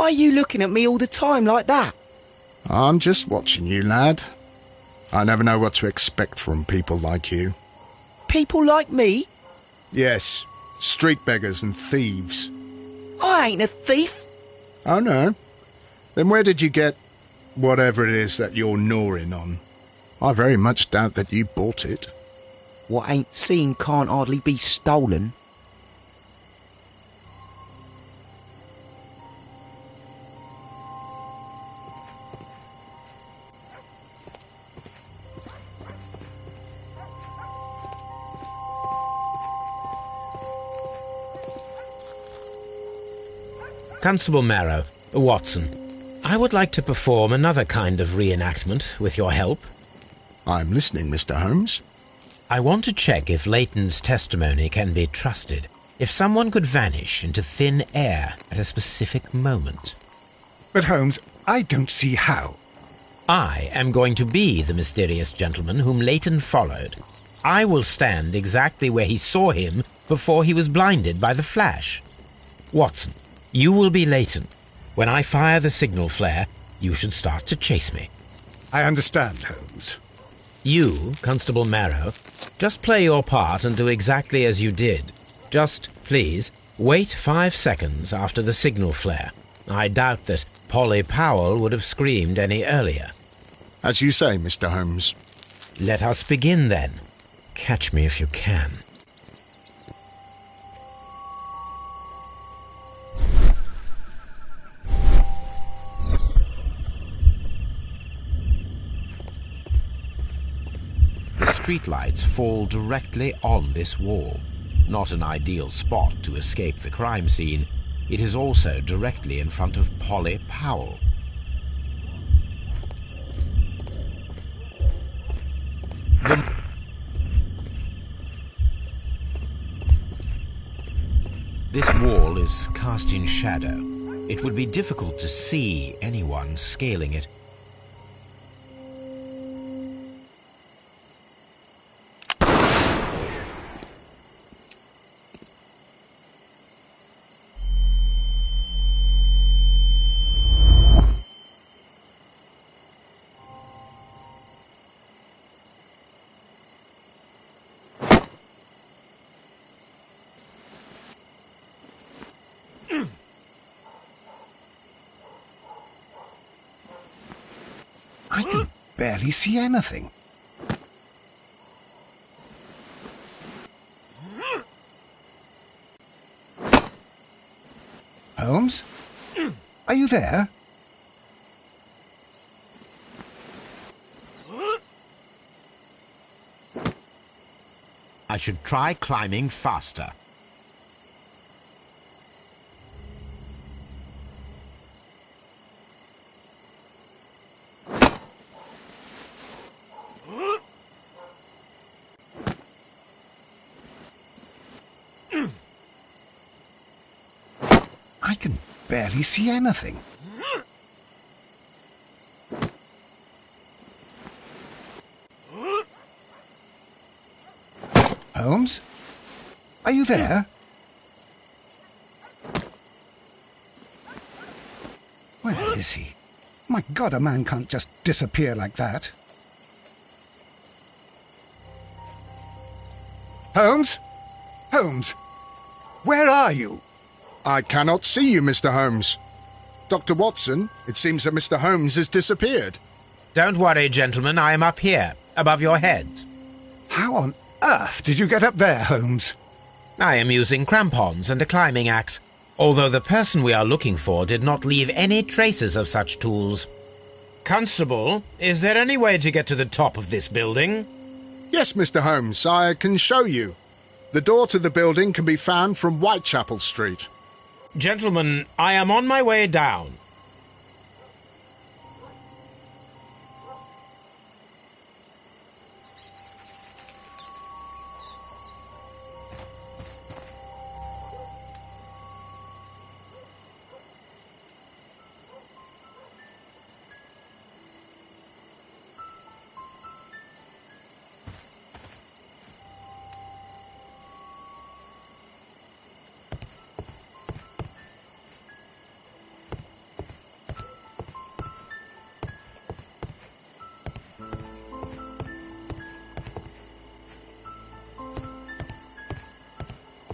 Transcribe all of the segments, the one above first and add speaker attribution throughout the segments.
Speaker 1: Why are you looking at me all the time like that?
Speaker 2: I'm just watching you, lad. I never know what to expect from people like you.
Speaker 1: People like me?
Speaker 2: Yes, street beggars and thieves.
Speaker 1: I ain't a thief.
Speaker 2: Oh, no? Then where did you get whatever it is that you're gnawing on? I very much doubt that you bought it.
Speaker 1: What ain't seen can't hardly be stolen.
Speaker 3: Constable Marrow, Watson, I would like to perform another kind of reenactment with your help.
Speaker 2: I'm listening, Mr. Holmes.
Speaker 3: I want to check if Leighton's testimony can be trusted. If someone could vanish into thin air at a specific moment.
Speaker 4: But Holmes, I don't see how.
Speaker 3: I am going to be the mysterious gentleman whom Leighton followed. I will stand exactly where he saw him before he was blinded by the flash. Watson, you will be Leighton. When I fire the signal flare, you should start to chase me.
Speaker 4: I understand, Holmes.
Speaker 3: You, Constable Marrow, just play your part and do exactly as you did. Just, please, wait 5 seconds after the signal flare. I doubt that Polly Powell would have screamed any earlier.
Speaker 2: As you say, Mr. Holmes.
Speaker 3: Let us begin, then. Catch me if you can. The streetlights fall directly on this wall. Not an ideal spot to escape the crime scene. It is also directly in front of Polly Powell. This wall is cast in shadow. It would be difficult to see anyone scaling it.
Speaker 4: I can barely see anything. Holmes? Are you there?
Speaker 3: I should try climbing faster.
Speaker 4: I can barely see anything. Holmes? Are you there? Where is he? My God, a man can't just disappear like that. Holmes? Holmes? Where are you?
Speaker 2: I cannot see you, Mr. Holmes. Dr. Watson, it seems that Mr. Holmes has disappeared.
Speaker 3: Don't worry, gentlemen, I am up here, above your heads.
Speaker 4: How on earth did you get up there, Holmes?
Speaker 3: I am using crampons and a climbing axe, although the person we are looking for did not leave any traces of such tools. Constable, is there any way to get to the top of this building?
Speaker 2: Yes, Mr. Holmes, I can show you. The door to the building can be found from Whitechapel Street.
Speaker 3: Gentlemen, I am on my way down.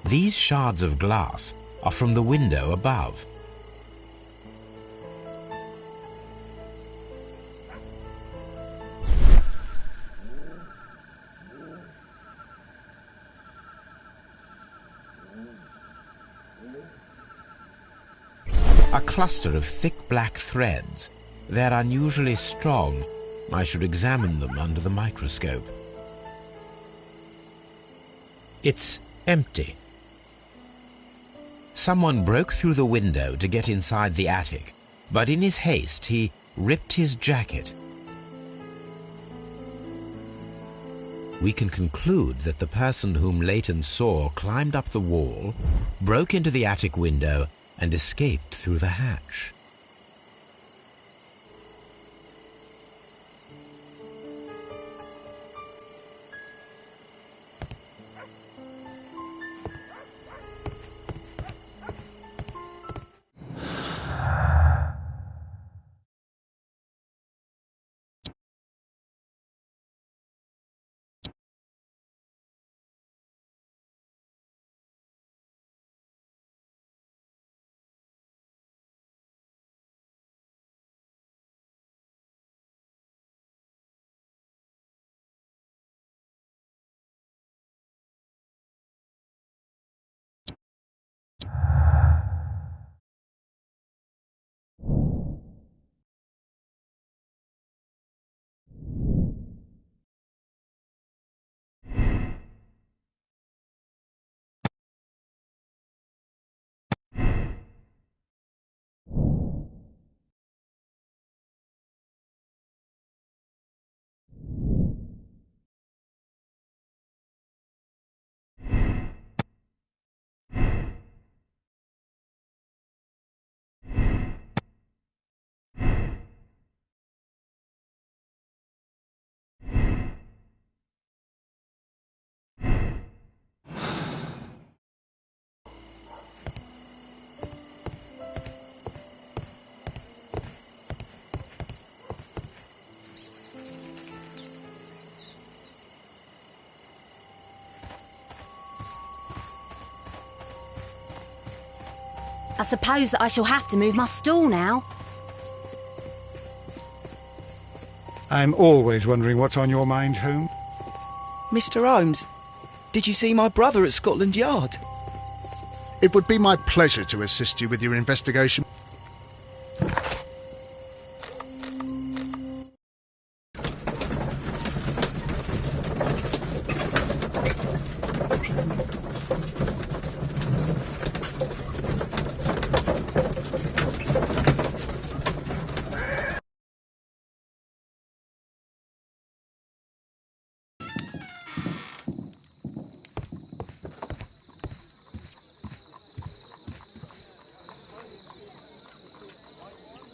Speaker 3: These shards of glass are from the window above. A cluster of thick black threads. They're unusually strong. I should examine them under the microscope. It's empty. Someone broke through the window to get inside the attic, but in his haste he ripped his jacket. We can conclude that the person whom Leighton saw climbed up the wall, broke into the attic window, and escaped through the hatch.
Speaker 5: I suppose that I shall have to move my stool now.
Speaker 4: I'm always wondering what's on your mind, Holmes.
Speaker 1: Mr. Holmes, did you see my brother at Scotland Yard?
Speaker 2: It would be my pleasure to assist you with your investigation.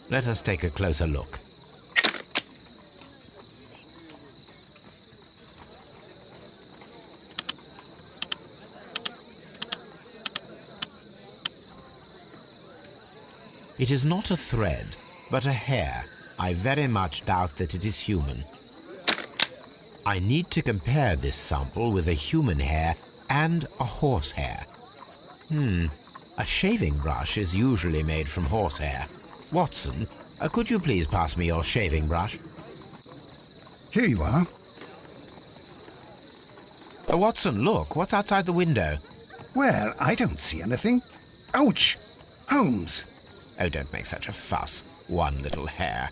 Speaker 3: Let us take a closer look. It is not a thread, but a hair. I very much doubt that it is human. I need to compare this sample with a human hair and a horse hair. A shaving brush is usually made from horsehair. Watson, could you please pass me your shaving brush?
Speaker 4: Here you are.
Speaker 3: Watson, look, what's outside the window?
Speaker 4: Well, I don't see anything. Ouch! Holmes!
Speaker 3: Oh, don't make such a fuss. One little hair.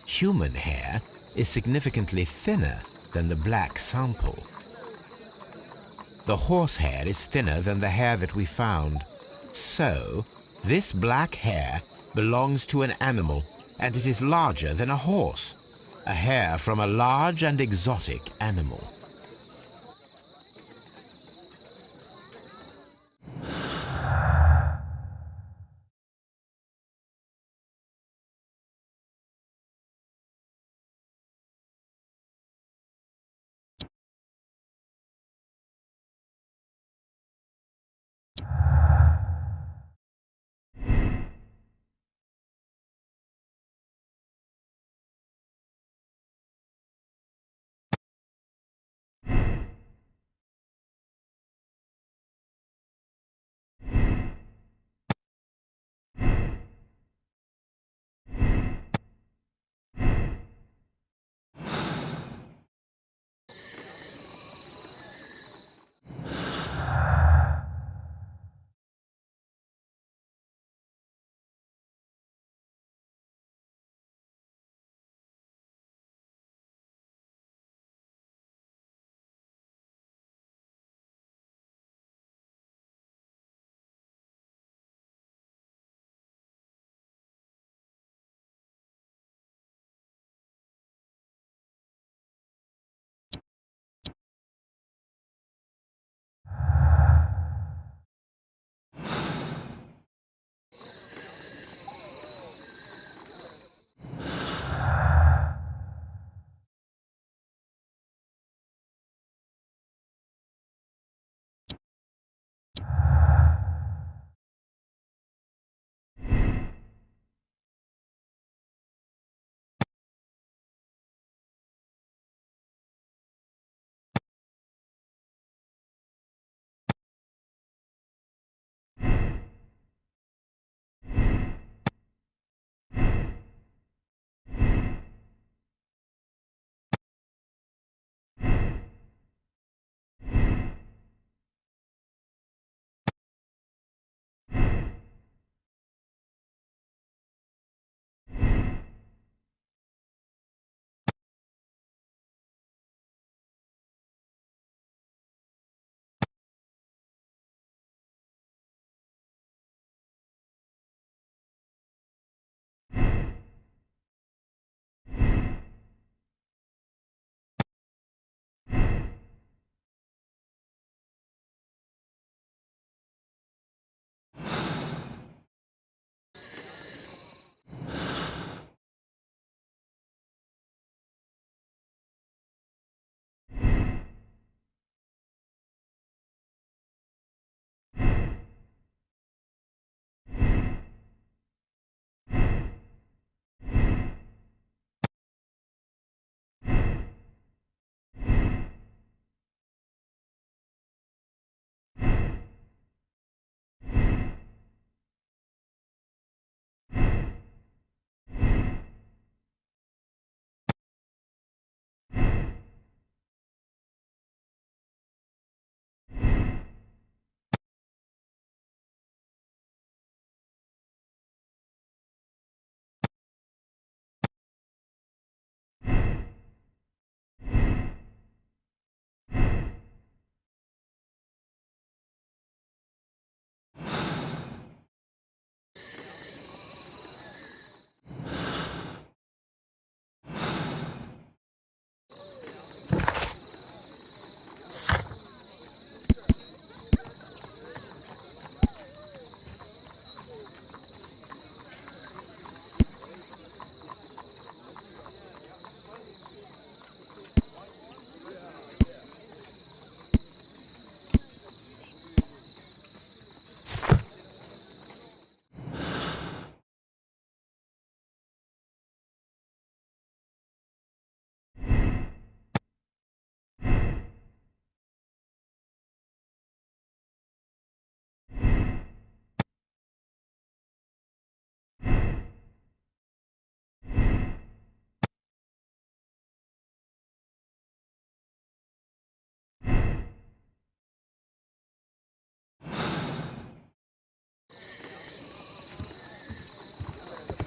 Speaker 3: Human hair is significantly thinner than the black sample. The horsehair is thinner than the hair that we found. So, this black hair belongs to an animal, and it is larger than a horse. A hair from a large and exotic animal.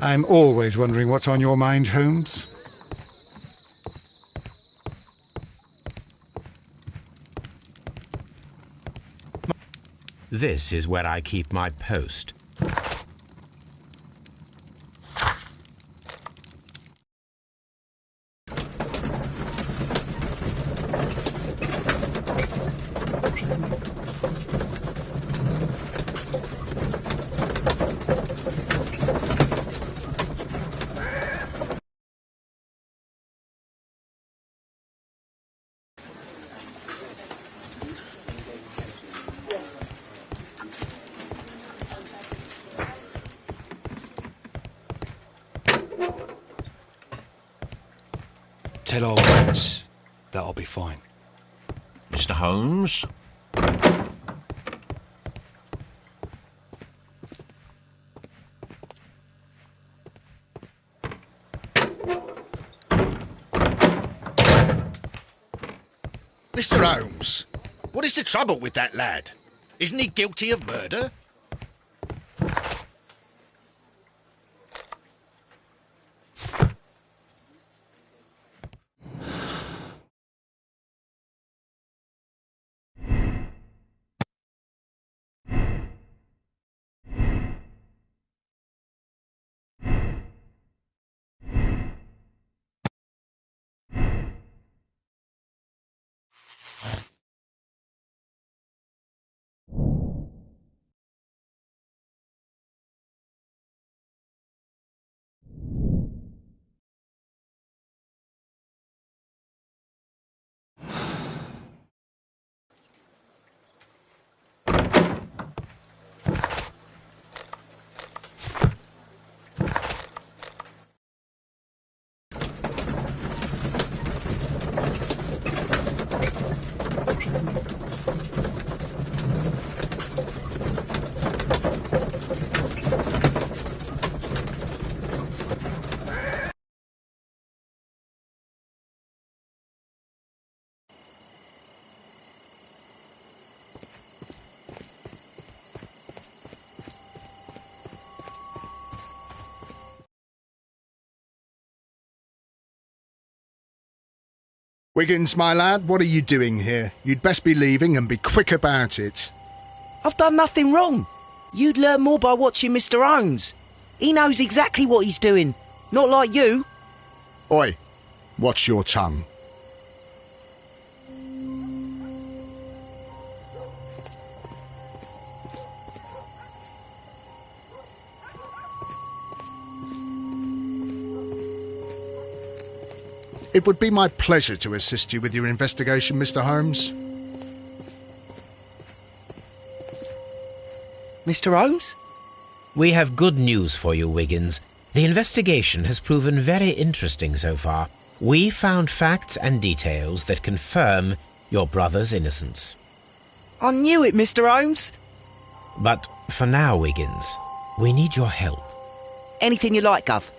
Speaker 4: I'm always wondering what's on your mind, Holmes.
Speaker 3: This is where I keep my post.
Speaker 6: Tell old Rats that I'll be fine.
Speaker 7: Mr. Holmes?
Speaker 8: Mr. Holmes, what is the trouble with that lad? Isn't he guilty of murder?
Speaker 2: Wiggins, my lad, what are you doing here? You'd best be leaving and be quick about it.
Speaker 1: I've done nothing wrong. You'd learn more by watching Mr. Holmes. He knows exactly what he's doing. Not like you.
Speaker 2: Oi, watch your tongue. It would be my pleasure to assist you with your investigation, Mr. Holmes.
Speaker 1: Mr. Holmes?
Speaker 3: We have good news for you, Wiggins. The investigation has proven very interesting so far. We found facts and details that confirm your brother's innocence.
Speaker 1: I knew it, Mr. Holmes.
Speaker 3: But for now, Wiggins, we need your help.
Speaker 1: Anything you like, Gov.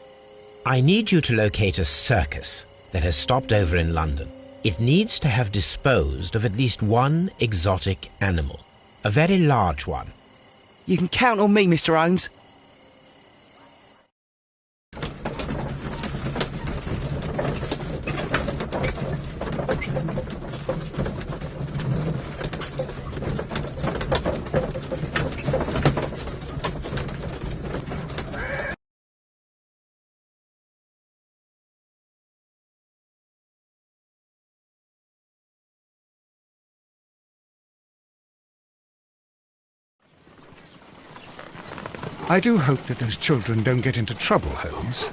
Speaker 3: I need you to locate a circus that has stopped over in London. It needs to have disposed of at least one exotic animal, a very large one.
Speaker 1: You can count on me, Mr. Holmes.
Speaker 4: I do hope that those children don't get into trouble, Holmes.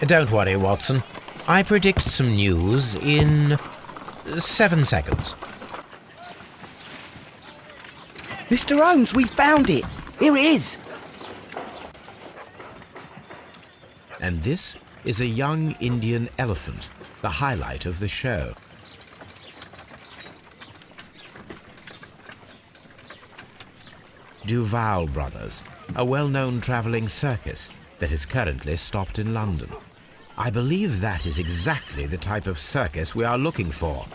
Speaker 3: Don't worry, Watson. I predict some news in 7 seconds.
Speaker 1: Mr. Holmes, we found it. Here it is.
Speaker 3: And this is a young Indian elephant, the highlight of the show. Duval Brothers, a well-known travelling circus that is currently stopped in London. I believe that is exactly the type of circus we are looking for.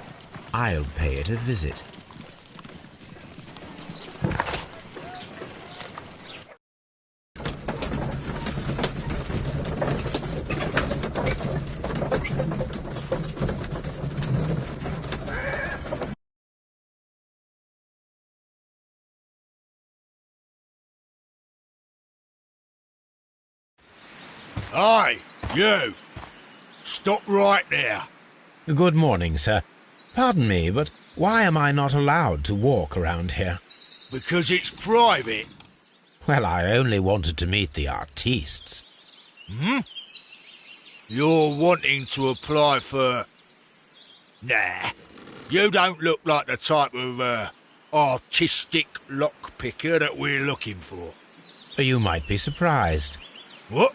Speaker 3: I'll pay it a visit.
Speaker 8: Aye, you! Stop right there.
Speaker 3: Good morning, sir. Pardon me, but why am I not allowed to walk around here?
Speaker 8: Because it's private.
Speaker 3: Well, I only wanted to meet the artistes.
Speaker 8: Hmm? You're wanting to apply for... Nah, you don't look like the type of, artistic lockpicker that we're looking for.
Speaker 3: You might be surprised.
Speaker 8: What?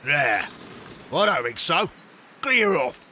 Speaker 8: Nah, I don't think so. Clear off.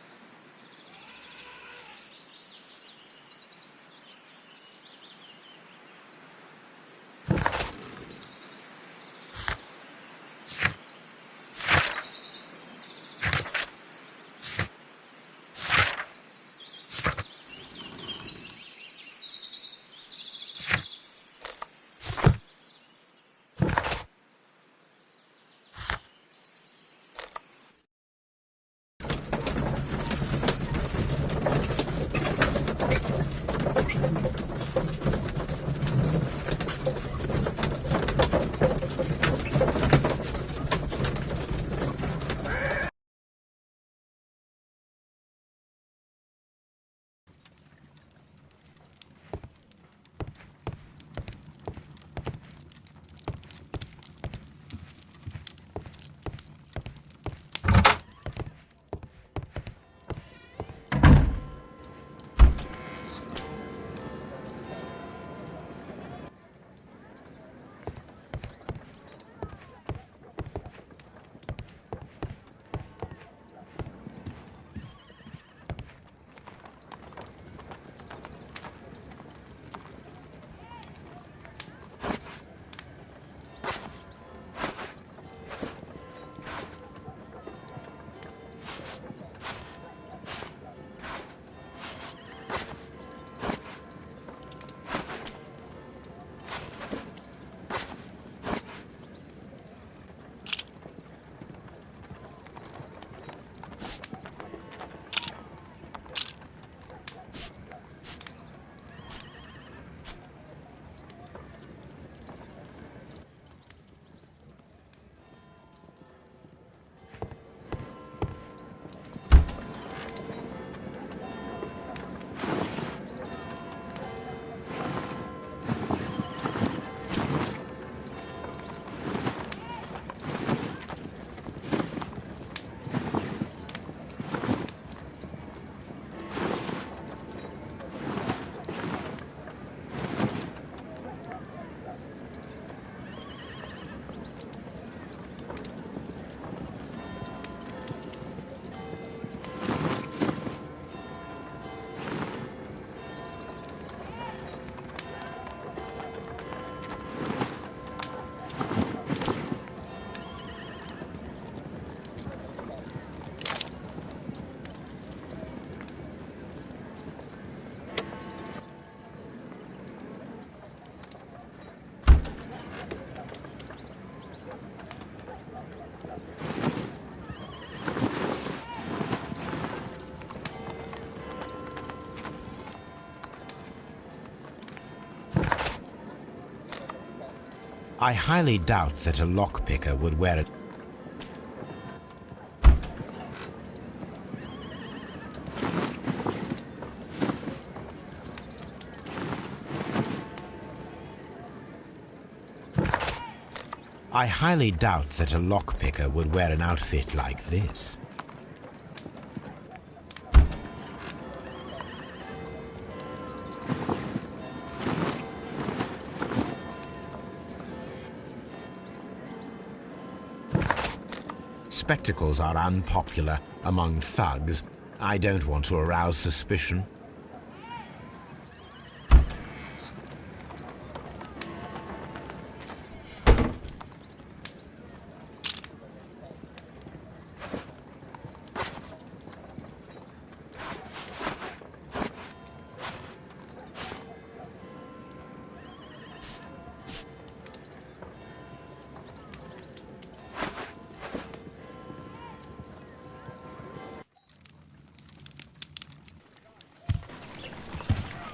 Speaker 3: I highly doubt that a lockpicker would wear it. I highly doubt that a lockpicker would wear an outfit like this. Spectacles are unpopular among thugs. I don't want to arouse suspicion.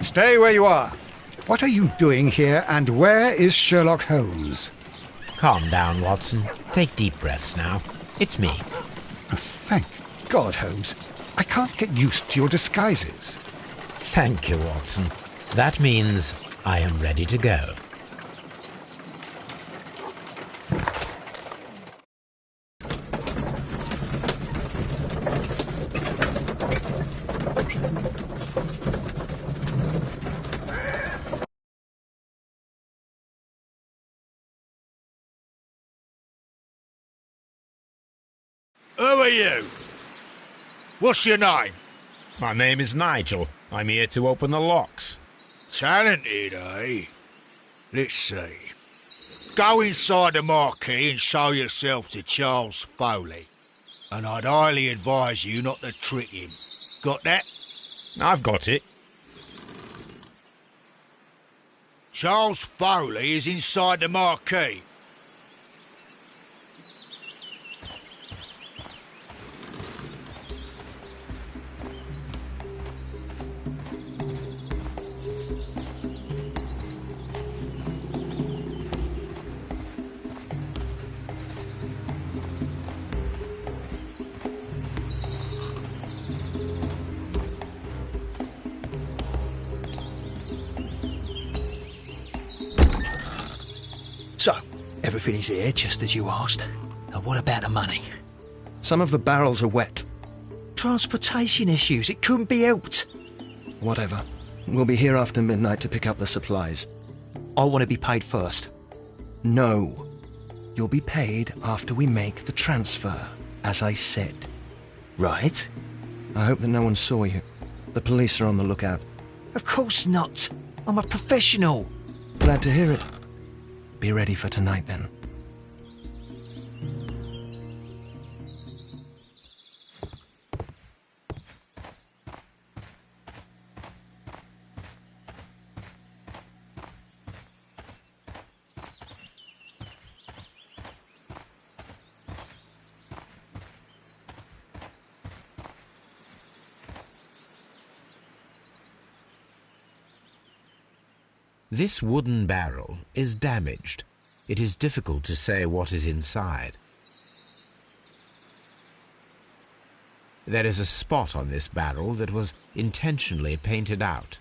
Speaker 4: Stay where you are. What are you doing here, and where is Sherlock Holmes?
Speaker 3: Calm down, Watson. Take deep breaths now. It's me.
Speaker 4: Oh, thank God, Holmes. I can't get used to your disguises.
Speaker 3: Thank you, Watson. That means I am ready to go.
Speaker 8: Who are you? What's your name?
Speaker 3: My name is Nigel. I'm here to open the locks.
Speaker 8: Talented, eh? Let's see. Go inside the marquee and show yourself to Charles Foley. And I'd highly advise you not to trick him. Got that?
Speaker 3: I've got it.
Speaker 8: Charles Foley is inside the marquee.
Speaker 9: So, everything is here, just as you asked. And what about the money?
Speaker 10: Some of the barrels are wet.
Speaker 9: Transportation issues, it couldn't be helped.
Speaker 10: Whatever. We'll be here after midnight to pick up the supplies.
Speaker 9: I want to be paid first.
Speaker 10: No. You'll be paid after we make the transfer, as I said.
Speaker 9: Right.
Speaker 10: I hope that no one saw you. The police are on the lookout.
Speaker 9: Of course not. I'm a professional.
Speaker 10: Glad to hear it. Be ready for tonight, then.
Speaker 3: This wooden barrel is damaged. It is difficult to say what is inside. There is a spot on this barrel that was intentionally painted out.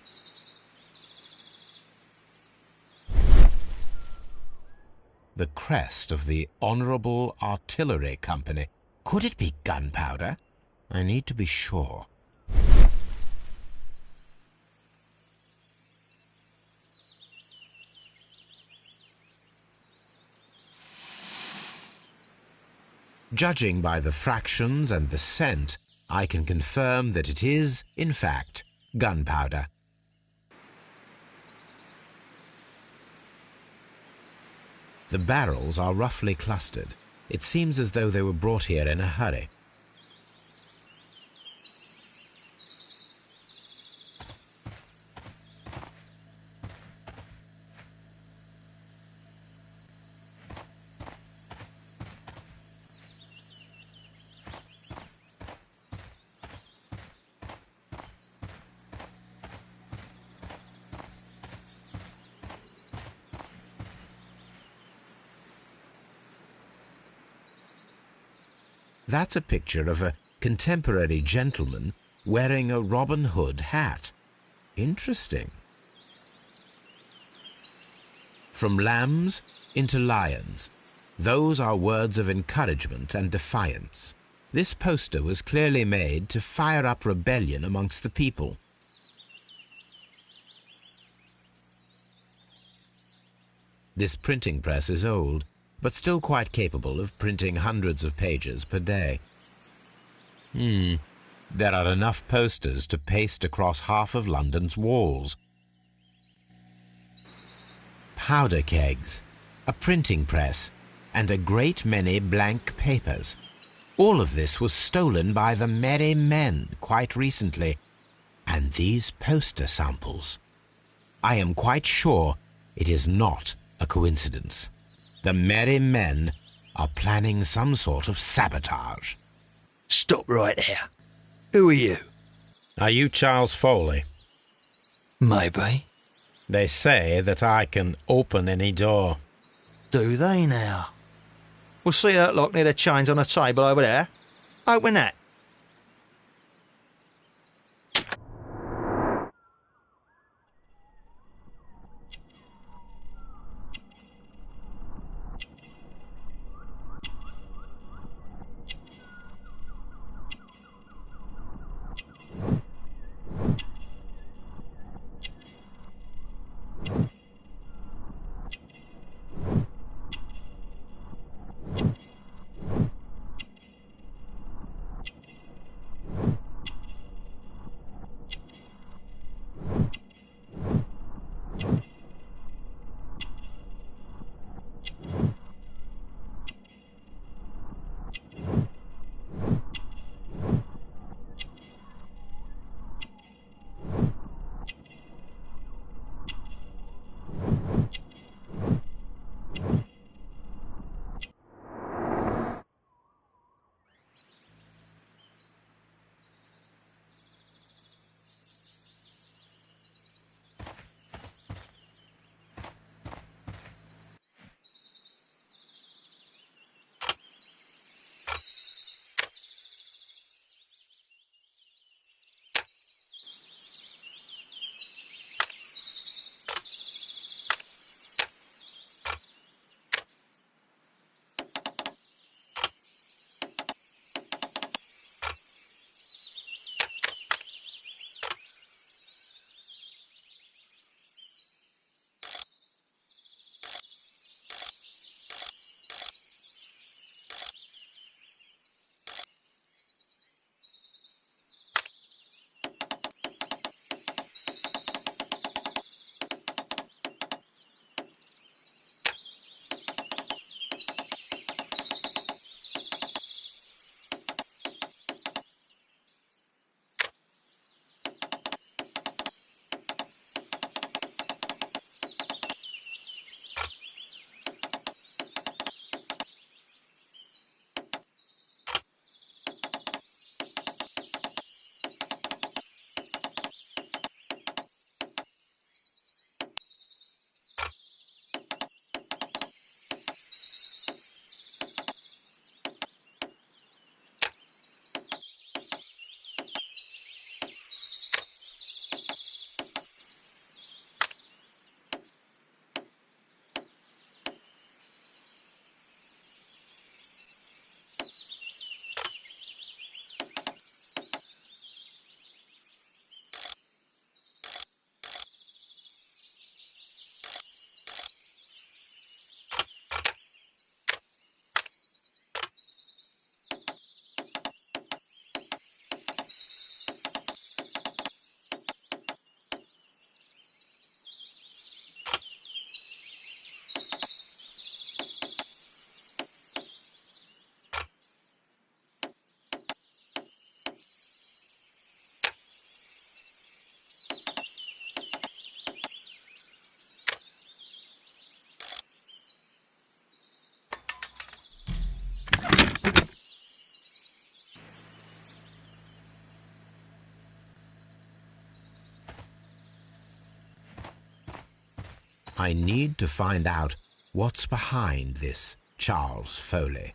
Speaker 3: The crest of the Honourable Artillery Company. Could it be gunpowder? I need to be sure. Judging by the fractions and the scent, I can confirm that it is, in fact, gunpowder. The barrels are roughly clustered. It seems as though they were brought here in a hurry. That's a picture of a contemporary gentleman wearing a Robin Hood hat. Interesting. From lambs into lions. Those are words of encouragement and defiance. This poster was clearly made to fire up rebellion amongst the people. This printing press is old, but still quite capable of printing hundreds of pages per day. There are enough posters to paste across half of London's walls. Powder kegs, a printing press, and a great many blank papers. All of this was stolen by the Merry Men quite recently. And these poster samples. I am quite sure it is not a coincidence. The Merry Men are planning some sort of sabotage.
Speaker 9: Stop right there. Who are you?
Speaker 3: Are you Charles Foley?
Speaker 9: Maybe.
Speaker 3: They say that I can open any door.
Speaker 9: Do they now? We'll see her lock near the chains on the table over there. Open that.
Speaker 3: I need to find out what's behind this Charles Foley.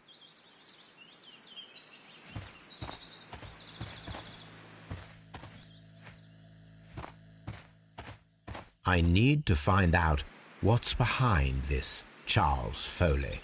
Speaker 3: I need to find out what's behind this Charles Foley.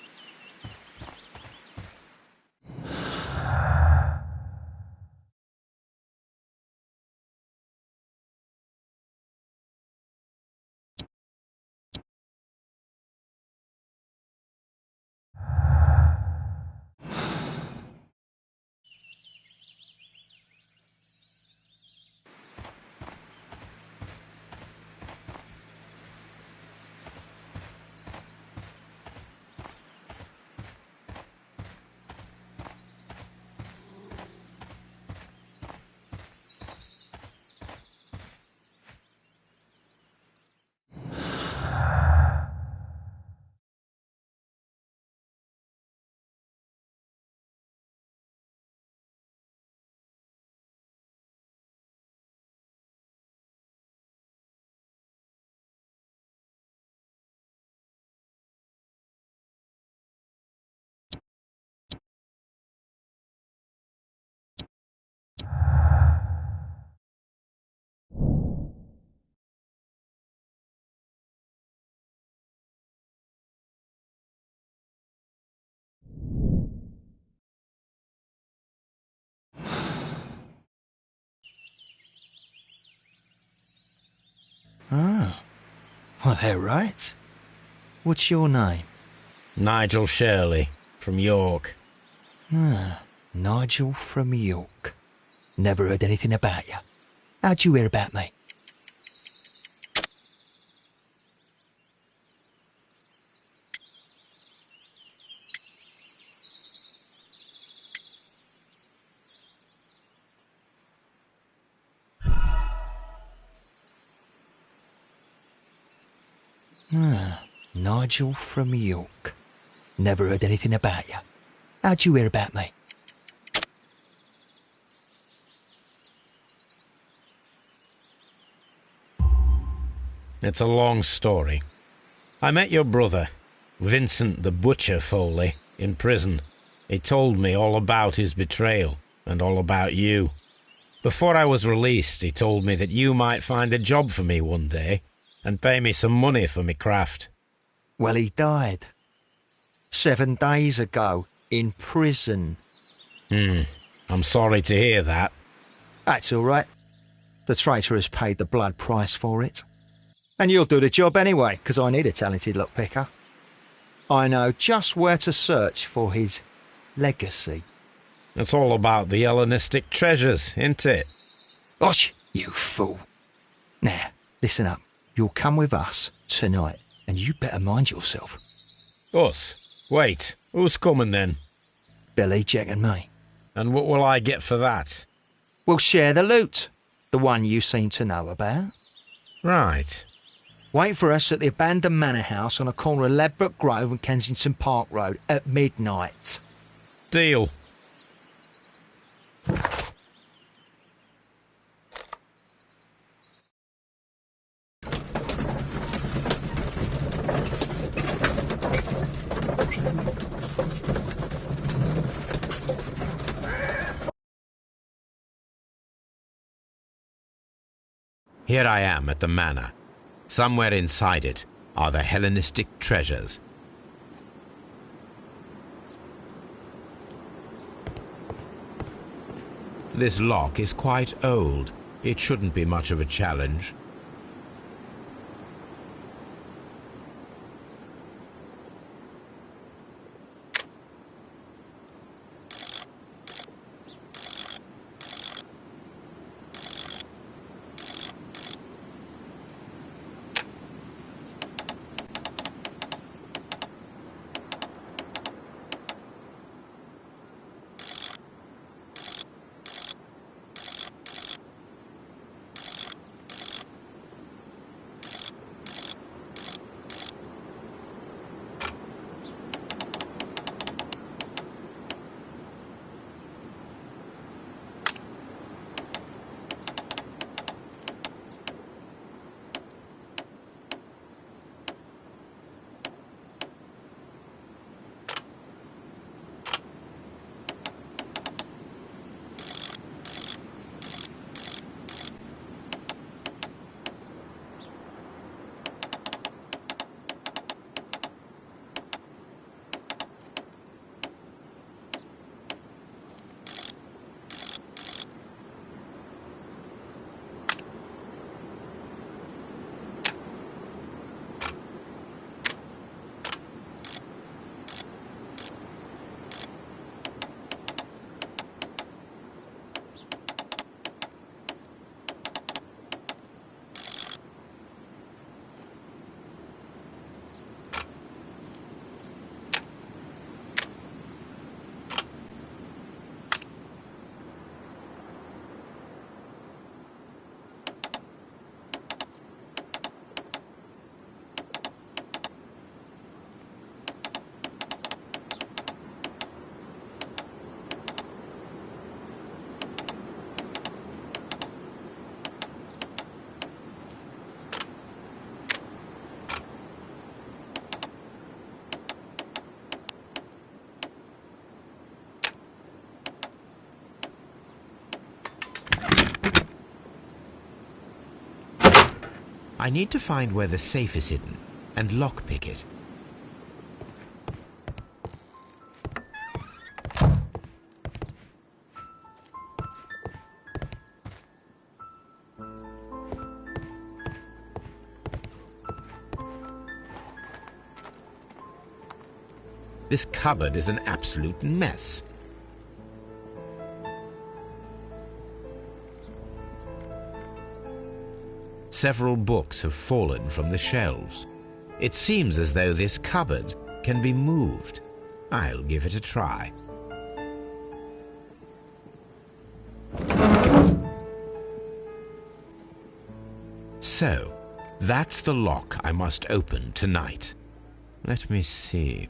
Speaker 9: Oh. Well, they're right. What's your name?
Speaker 3: Nigel Shirley, from York.
Speaker 9: Ah, Nigel from York. Never heard anything about you. How'd you hear about me? Ah, Nigel from York. Never heard anything about you. How'd you hear about me?
Speaker 3: It's a long story. I met your brother, Vincent the Butcher Foley, in prison. He told me all about his betrayal and all about you. Before I was released, he told me that you might find a job for me one day and pay me some money for me craft.
Speaker 9: Well, he died 7 days ago in prison.
Speaker 3: I'm sorry to hear that.
Speaker 9: That's all right. The traitor has paid the blood price for it. And you'll do the job anyway, because I need a talented lockpicker. I know just where to search for his legacy.
Speaker 3: It's all about the Hellenistic treasures, isn't it?
Speaker 9: Osh, you fool. Now, listen up. You'll come with us tonight, and you better mind yourself.
Speaker 3: Us? Wait, who's coming then?
Speaker 9: Billy, Jack and me.
Speaker 3: And what will I get for that?
Speaker 9: We'll share the loot. The one you seem to know about.
Speaker 3: Right.
Speaker 9: Wait for us at the abandoned manor house on the corner of Ladbroke Grove and Kensington Park Road at midnight.
Speaker 3: Deal. Here I am at the manor. Somewhere inside it are the Hellenistic treasures. This lock is quite old. It shouldn't be much of a challenge. I need to find where the safe is hidden and lockpick it. This cupboard is an absolute mess. Several books have fallen from the shelves. It seems as though this cupboard can be moved. I'll give it a try. So, that's the lock I must open tonight. Let me see.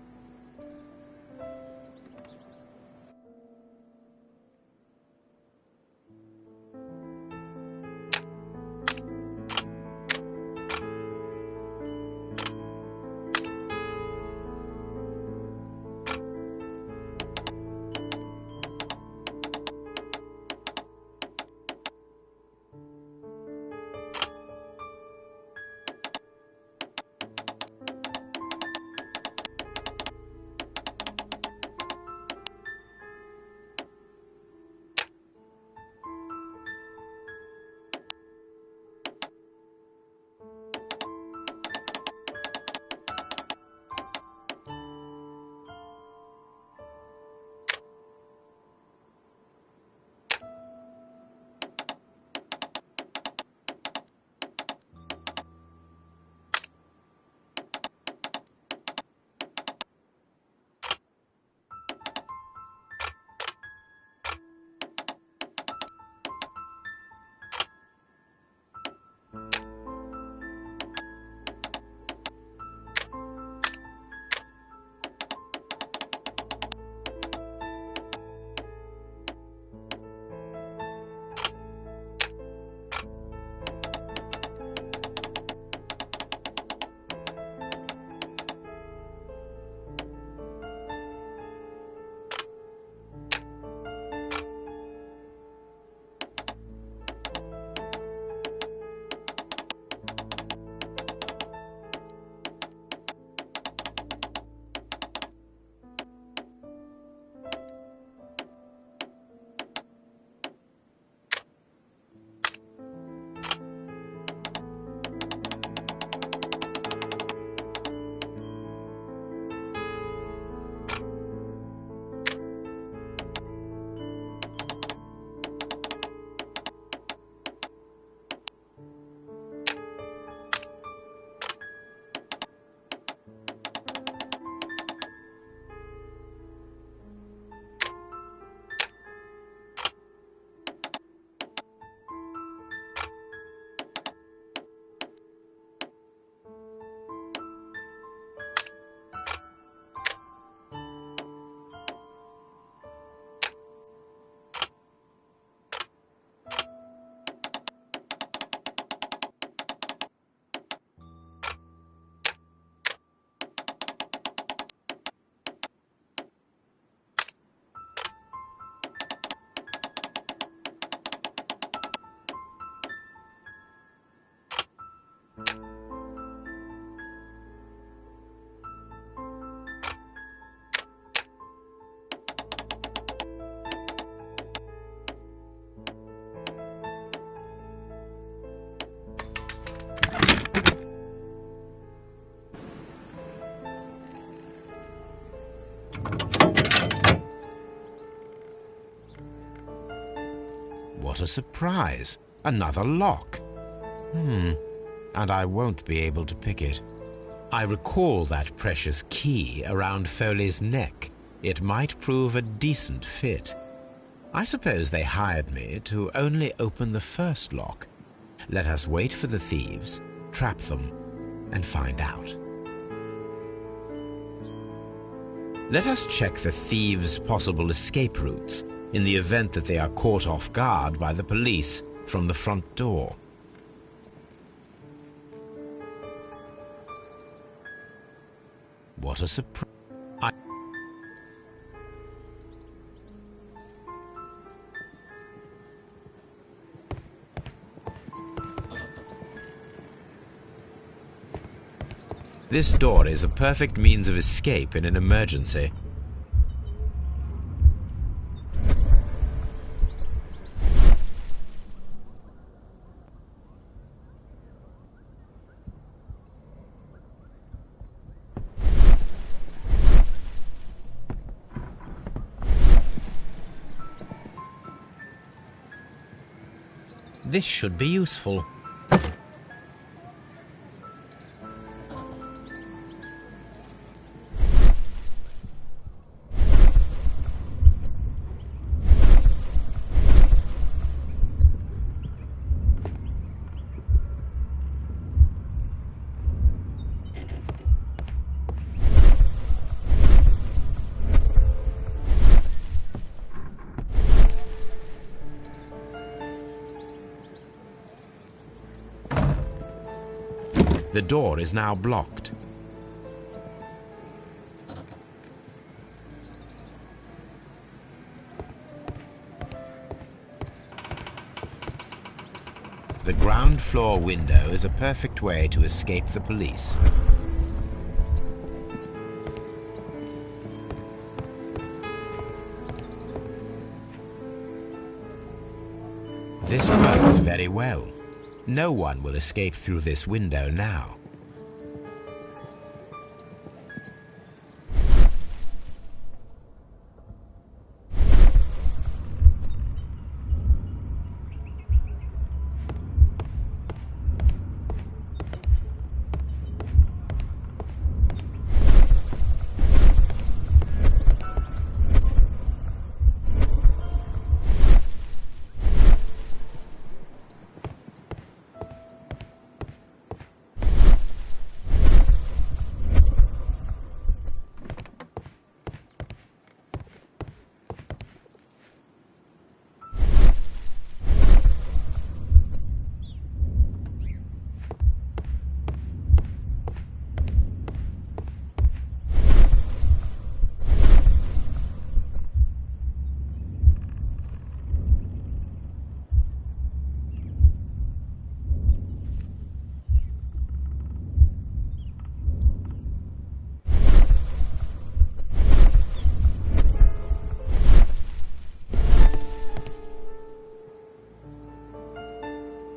Speaker 3: What a surprise! Another lock. And I won't be able to pick it. I recall that precious key around Foley's neck. It might prove a decent fit. I suppose they hired me to only open the first lock. Let us wait for the thieves, trap them, and find out. Let us check the thieves' possible escape routes in the event that they are caught off guard by the police from the front door. What a surprise. This door is a perfect means of escape in an emergency. This should be useful. The door is now blocked. The ground floor window is a perfect way to escape the police. This works very well. No one will escape through this window now.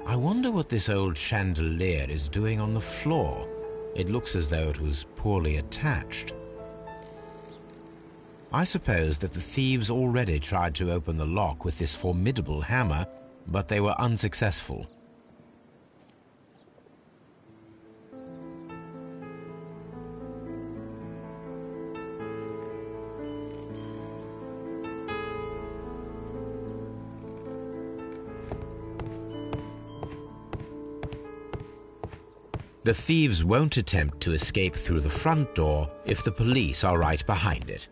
Speaker 3: I wonder what this old chandelier is doing on the floor. It looks as though it was poorly attached. I suppose that the thieves already tried to open the lock with this formidable hammer, but they were unsuccessful. The thieves won't attempt to escape through the front door if the police are right behind it.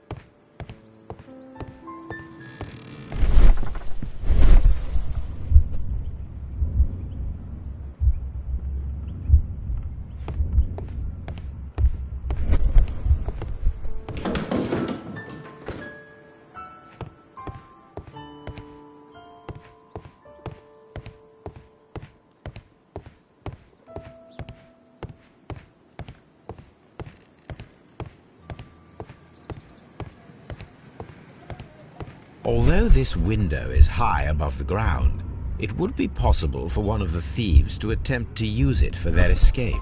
Speaker 3: Although this window is high above the ground, it would be possible for one of the thieves to attempt to use it for their escape.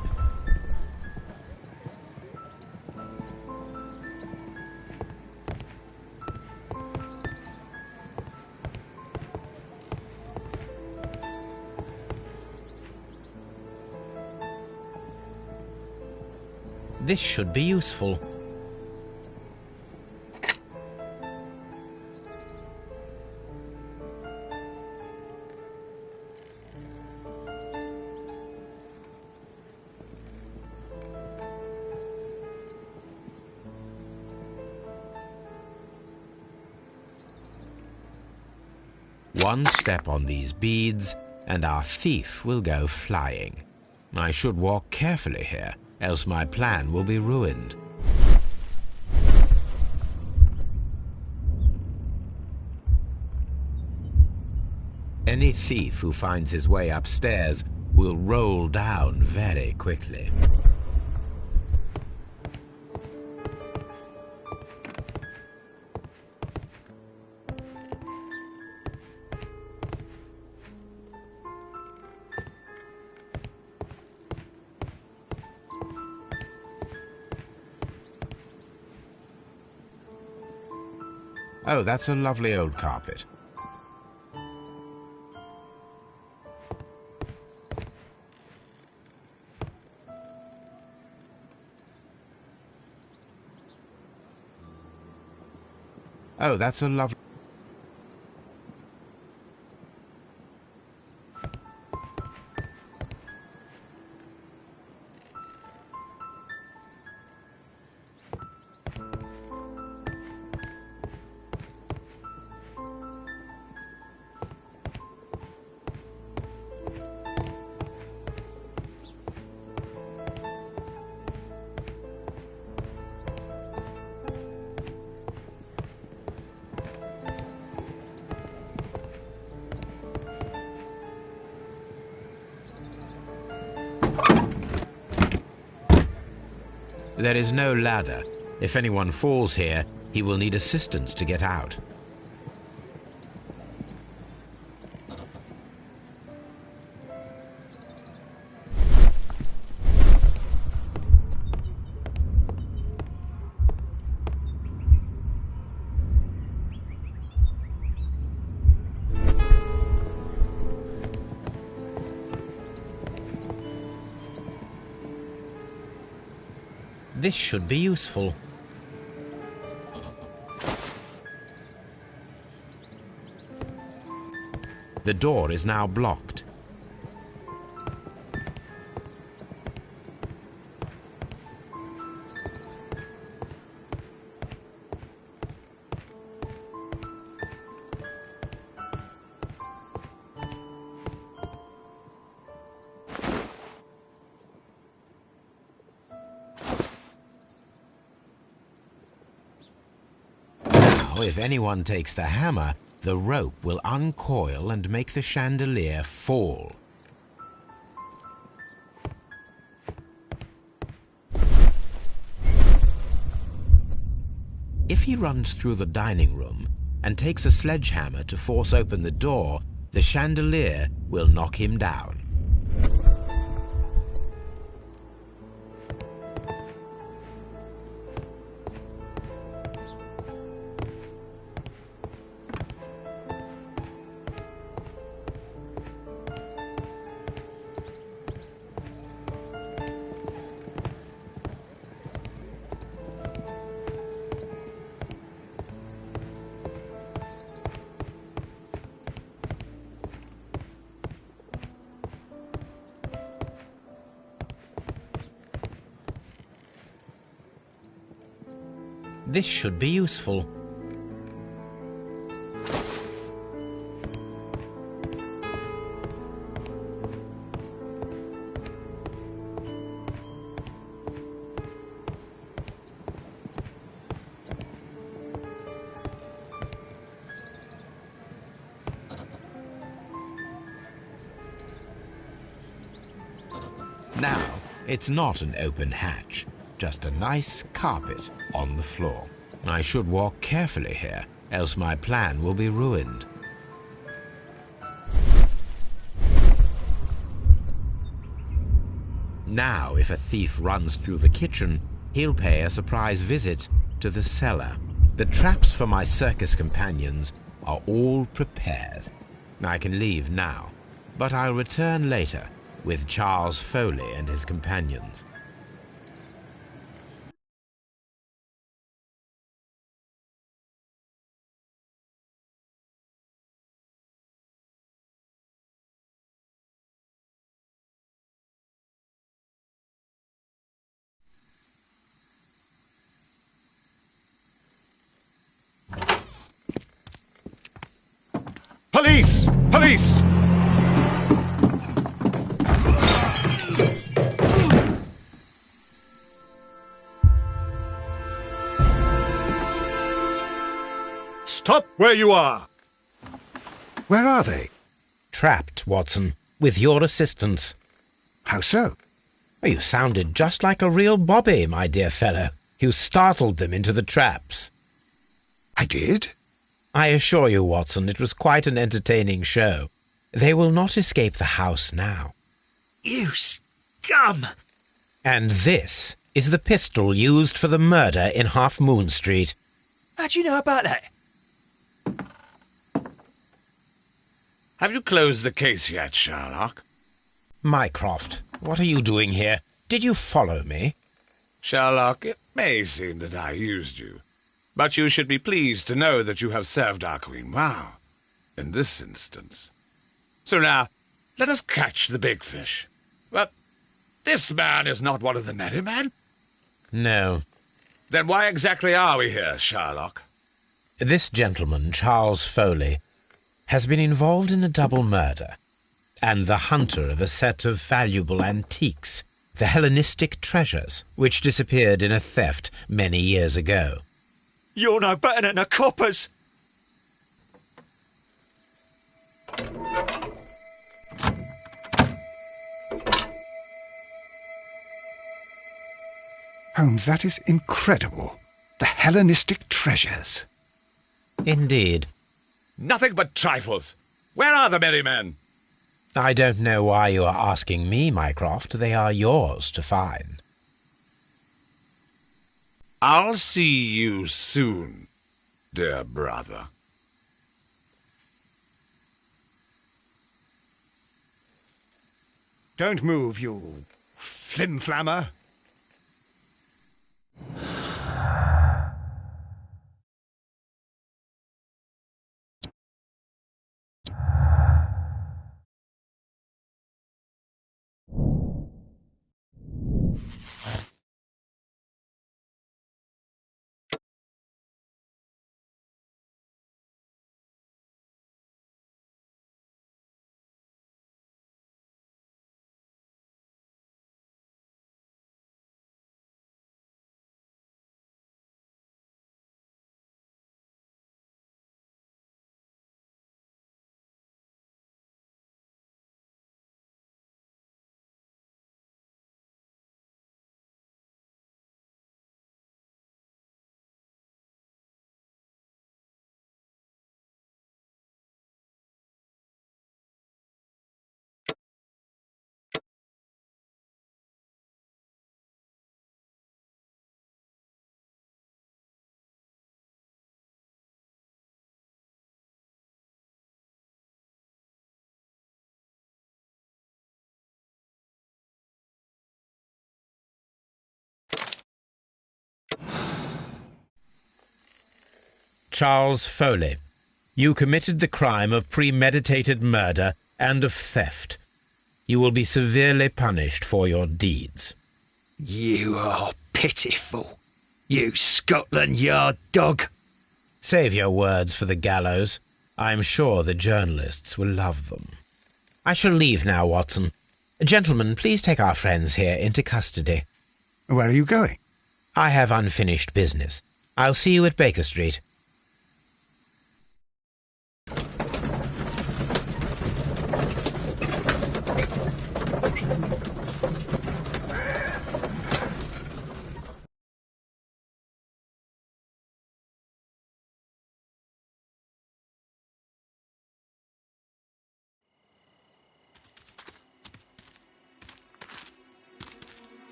Speaker 3: This should be useful. One step on these beads, and our thief will go flying. I should walk carefully here, else my plan will be ruined. Any thief who finds his way upstairs will roll down very quickly. Oh, that's a lovely old carpet. Oh, that's a lovely... There is no ladder. If anyone falls here, he will need assistance to get out. This should be useful. The door is now blocked. If anyone takes the hammer, the rope will uncoil and make the chandelier fall. If he runs through the dining room and takes a sledgehammer to force open the door, the chandelier will knock him down. This should be useful. Now, it's not an open hatch. Just a nice carpet on the floor. I should walk carefully here, else my plan will be ruined. Now, if a thief runs through the kitchen, he'll pay a surprise visit to the cellar. The traps for my circus companions are all prepared. I can leave now, but I'll return later with Charles Foley and his companions.
Speaker 2: Police! Police! Stop where you are!
Speaker 4: Where are they?
Speaker 3: Trapped, Watson, with your assistance.
Speaker 4: How so?
Speaker 3: Oh, you sounded just like a real bobby, my dear fellow. You startled them into the traps.
Speaker 4: I did?
Speaker 3: I assure you, Watson, it was quite an entertaining show. They will not escape the house now.
Speaker 1: You scum!
Speaker 3: And this is the pistol used for the murder in Half Moon Street.
Speaker 1: How do you know about that?
Speaker 8: Have you closed the case yet, Sherlock?
Speaker 3: Mycroft, what are you doing here? Did you follow me?
Speaker 8: Sherlock, it may seem that I used you,
Speaker 11: But you should be pleased to know that you have served our queen well, in this instance. So now, let us catch the big fish. But this man is not one of the merry men?
Speaker 3: No.
Speaker 11: Then why exactly are we here, Sherlock?
Speaker 3: This gentleman, Charles Foley, has been involved in a double murder, and the hunter of a set of valuable antiques, the Hellenistic treasures, which disappeared in a theft many years ago.
Speaker 9: You're no better than the coppers!
Speaker 4: Holmes, that is incredible. The Hellenistic treasures.
Speaker 3: Indeed.
Speaker 11: Nothing but trifles. Where are the merry men?
Speaker 3: I don't know why you are asking me, Mycroft. They are yours to find.
Speaker 11: I'll see you soon, dear brother.
Speaker 4: Don't move, you flim-flammer.
Speaker 3: Charles Foley, you committed the crime of premeditated murder and of theft. You will be severely punished for your deeds.
Speaker 9: You are pitiful, you Scotland Yard dog.
Speaker 3: Save your words for the gallows. I'm sure the journalists will love them. I shall leave now, Watson. Gentlemen, please take our friends here into custody.
Speaker 4: Where are you going?
Speaker 3: I have unfinished business. I'll see you at Baker Street.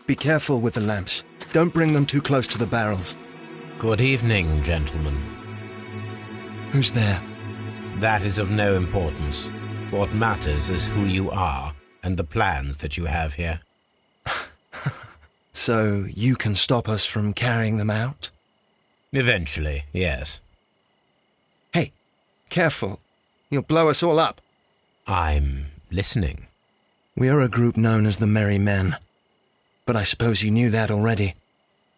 Speaker 10: Be careful with the lamps. Don't bring them too close to the barrels.
Speaker 3: Good evening, gentlemen.
Speaker 10: Who's there?
Speaker 3: That is of no importance. What matters is who you are and the plans that you have here.
Speaker 10: So you can stop us from carrying them out?
Speaker 3: Eventually, yes.
Speaker 10: Hey, careful. You'll blow us all up.
Speaker 3: I'm listening.
Speaker 10: We are a group known as the Merry Men. But I suppose you knew that already.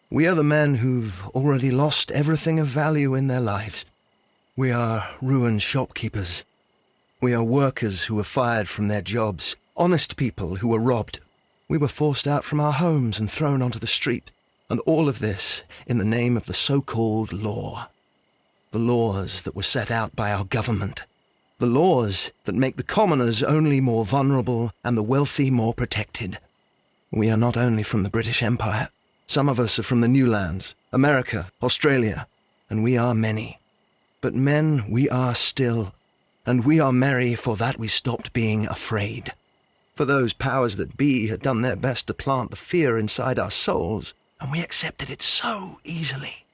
Speaker 10: We are the men who've already lost everything of value in their lives. We are ruined shopkeepers. We are workers who were fired from their jobs, honest people who were robbed. We were forced out from our homes and thrown onto the street, and all of this in the name of the so-called law. The laws that were set out by our government. The laws that make the commoners only more vulnerable and the wealthy more protected. We are not only from the British Empire. Some of us are from the New Lands, America, Australia, and we are many. But men we are still, and we are merry for that we stopped being afraid. For those powers that be had done their best to plant the fear inside our souls, and we accepted it so easily.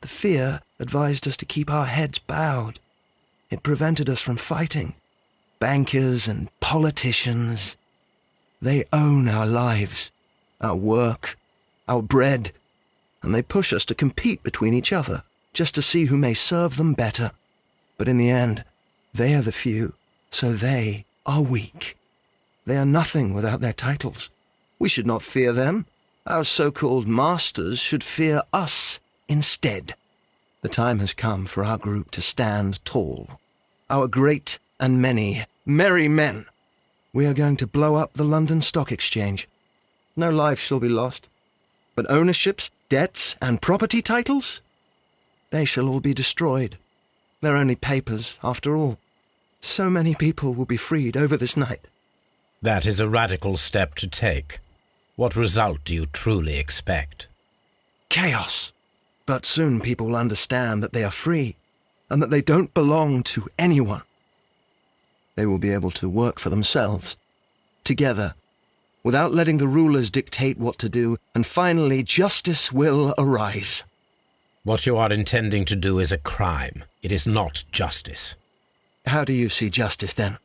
Speaker 10: The fear advised us to keep our heads bowed. It prevented us from fighting. Bankers and politicians, they own our lives, our work, our bread, and they push us to compete between each other. just to see who may serve them better. But in the end, they are the few, so they are weak. They are nothing without their titles. We should not fear them. Our so-called masters should fear us instead. The time has come for our group to stand tall. Our great and many merry men. We are going to blow up the London Stock Exchange. No life shall be lost. But ownerships, debts, and property titles? They shall all be destroyed. They're only papers, after all. So many people will be freed over this night.
Speaker 3: That is a radical step to take. What result do you truly expect?
Speaker 10: Chaos. But soon people will understand that they are free, and that they don't belong to anyone. They will be able to work for themselves, together, without letting the rulers dictate what to do, and finally justice will arise.
Speaker 3: What you are intending to do is a crime. It is not justice.
Speaker 10: How do you see justice, then?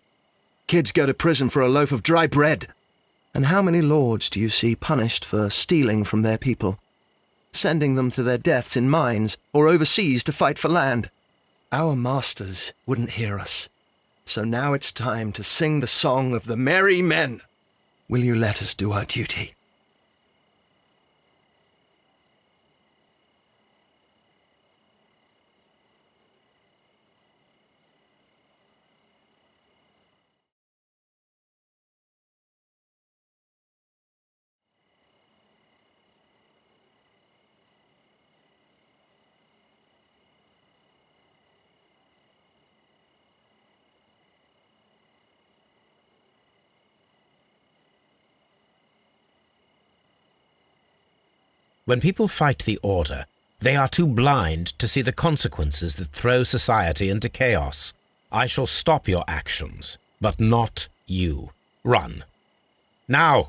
Speaker 10: Kids go to prison for a loaf of dry bread. And how many lords do you see punished for stealing from their people, sending them to their deaths in mines or overseas to fight for land? Our masters wouldn't hear us. So now it's time to sing the song of the merry men. Will you let us do our duty?
Speaker 3: When people fight the order, they are too blind to see the consequences that throw society into chaos. I shall stop your actions, but not you. Run. Now!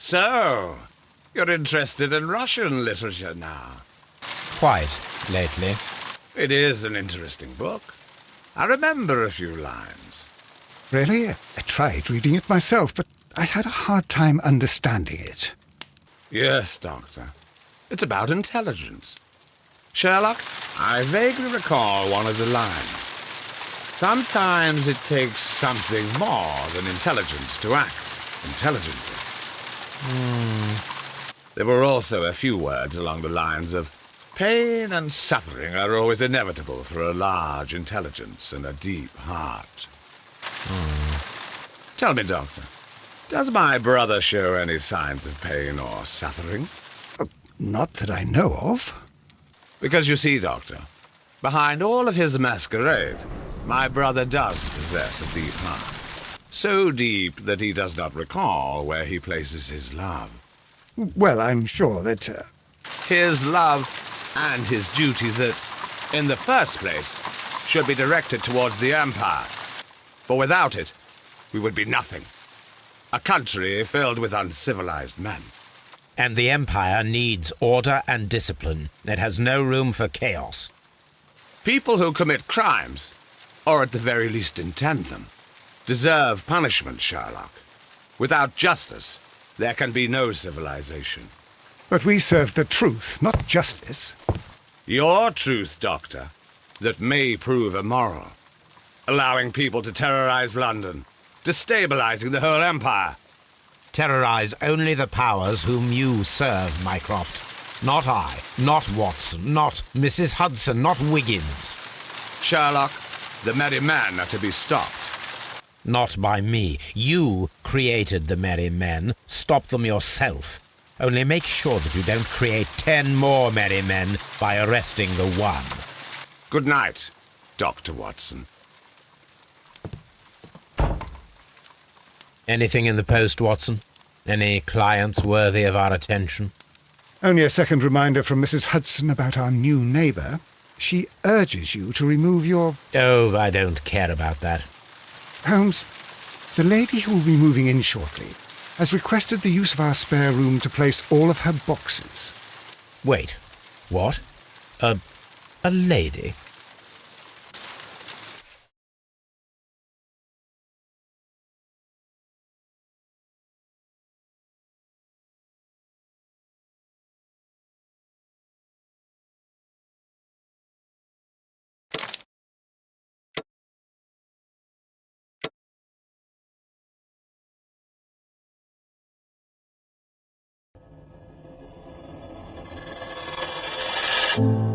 Speaker 11: So, you're interested in Russian literature now?
Speaker 3: Quite, lately.
Speaker 11: It is an interesting book. I remember a few lines.
Speaker 4: Really? I tried reading it myself, but I had a hard time understanding it.
Speaker 11: Yes, Doctor. It's about intelligence. Sherlock, I vaguely recall one of the lines. Sometimes it takes something more than intelligence to act intelligently. There were also a few words along the lines of, pain and suffering are always inevitable for a large intelligence and a deep heart. Tell me, Doctor, does my brother show any signs of pain or suffering?
Speaker 4: Not that I know of.
Speaker 11: Because you see, Doctor, behind all of his masquerade, my brother does possess a deep heart. So deep that he does not recall where he places his love.
Speaker 4: Well, I'm sure that...
Speaker 11: His love and his duty that, in the first place, should be directed towards the Empire. For without it, we would be nothing. A country filled with uncivilized men.
Speaker 3: And the Empire needs order and discipline. It has no room for chaos.
Speaker 11: People who commit crimes, or at the very least intend them, deserve punishment, Sherlock. Without justice, there can be no civilization.
Speaker 4: But we serve the truth, not justice.
Speaker 11: Your truth, Doctor, that may prove immoral. Allowing people to terrorize London, destabilizing the whole empire.
Speaker 3: Terrorize only the powers whom you serve, Mycroft. Not I, not Watson, not Mrs. Hudson, not Wiggins.
Speaker 11: Sherlock, the merry men are to be stopped.
Speaker 3: Not by me. You created the merry men. Stop them yourself. Only make sure that you don't create 10 more merry men by arresting the one.
Speaker 11: Good night, Dr. Watson.
Speaker 3: Anything in the post, Watson? Any clients worthy of our attention?
Speaker 4: Only a second reminder from Mrs. Hudson about our new neighbour. She urges you to remove your...
Speaker 3: Oh, I don't care about that.
Speaker 4: Holmes, the lady who will be moving in shortly has requested the use of our spare room to place all of her boxes.
Speaker 3: Wait. What? A lady?
Speaker 12: you